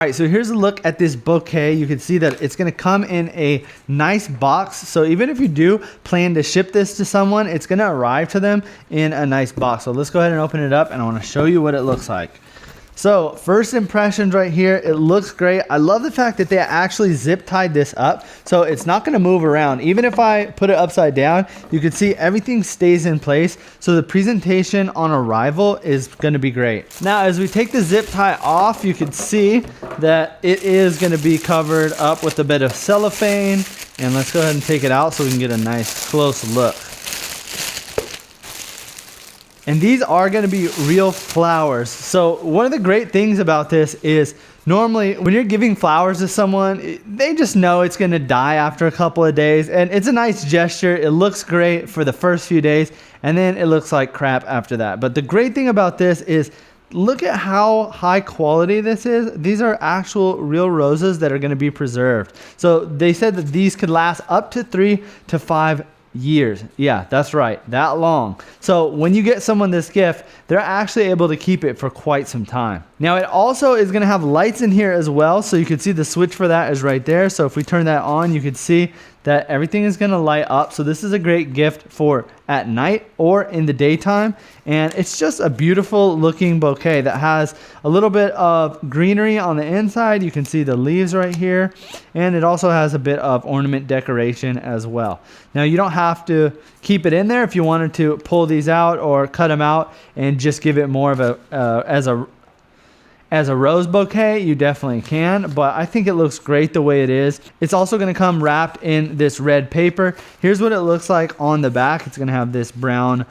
All right, so here's a look at this bouquet. You can see that it's gonna come in a nice box. So even if you do plan to ship this to someone, it's gonna arrive to them in a nice box. So let's go ahead and open it up and I wanna show you what it looks like. So first impressions right here, it looks great. I love the fact that they actually zip tied this up so it's not gonna move around. Even if I put it upside down, you can see everything stays in place. So the presentation on arrival is gonna be great. Now, as we take the zip tie off, you can see that it is gonna be covered up with a bit of cellophane. And let's go ahead and take it out so we can get a nice close look. And these are going to be real flowers. So one of the great things about this is normally when you're giving flowers to someone, they just know it's going to die after a couple of days. And it's a nice gesture. It looks great for the first few days and then it looks like crap after that. But the great thing about this is look at how high quality this is. These are actual real roses that are going to be preserved. So they said that these could last up to 3 to 5 years. Yeah, that's right, that long. So when you get someone this gift, they're actually able to keep it for quite some time. Now it also is going to have lights in here as well, so you can see the switch for that is right there. So if we turn that on, you can see that everything is going to light up. So this is a great gift for at night or in the daytime. And it's just a beautiful looking bouquet that has a little bit of greenery on the inside. You can see the leaves right here. And it also has a bit of ornament decoration as well. Now you don't have to keep it in there. If you wanted to pull these out or cut them out and just give it more of a as a rose bouquet, you definitely can, but I think it looks great the way it is. It's also going to come wrapped in this red paper. Here's what it looks like on the back. It's going to have this brown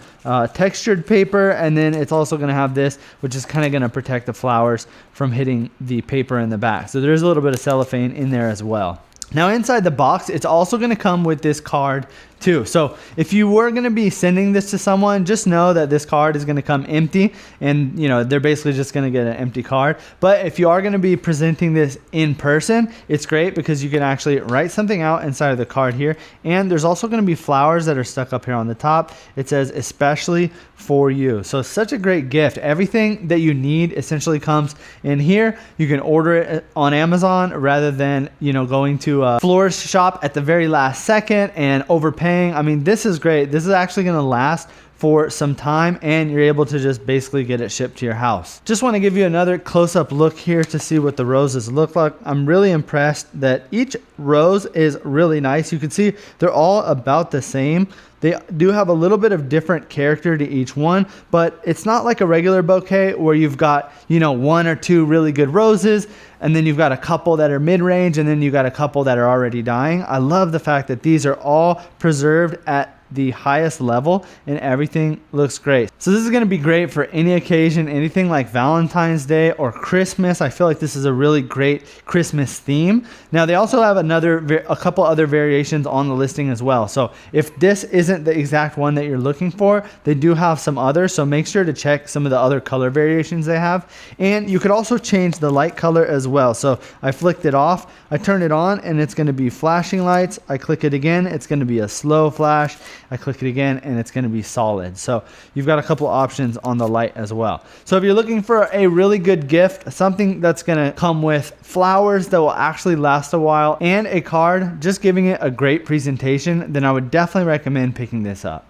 textured paper, and then it's also going to have this, which is kind of going to protect the flowers from hitting the paper in the back. So there's a little bit of cellophane in there as well. Now inside the box, it's also going to come with this card too. So if you were going to be sending this to someone, just know that this card is going to come empty and they're basically just going to get an empty card. But if you are going to be presenting this in person, it's great because you can actually write something out inside of the card here. And there's also going to be flowers that are stuck up here on the top. It says especially for you. So such a great gift. Everything that you need essentially comes in here. You can order it on Amazon rather than going to a florist shop at the very last second and overpaying. I mean, this is great. This is actually going to last for some time and you're able to just basically get it shipped to your house. Just want to give you another close-up look here to see what the roses look like. I'm really impressed that each rose is really nice. You can see they're all about the same. They do have a little bit of different character to each one, but it's not like a regular bouquet where you've got, 1 or 2 really good roses, and then you've got a couple that are mid-range, and then you've got a couple that are already dying. I love the fact that these are all preserved at the highest level and everything looks great. So this is going to be great for any occasion, anything like Valentine's Day or Christmas. I feel like this is a really great Christmas theme. Now they also have a couple other variations on the listing as well. So if this isn't the exact one that you're looking for, they do have some others. So make sure to check some of the other color variations they have. And you could also change the light color as well. So I flicked it off, I turn it on and it's going to be flashing lights. I click it again, it's going to be a slow flash. I click it again and it's going to be solid. So you've got a couple options on the light as well. So if you're looking for a really good gift, something that's going to come with flowers that will actually last a while and a card, just giving it a great presentation, then I would definitely recommend picking this up.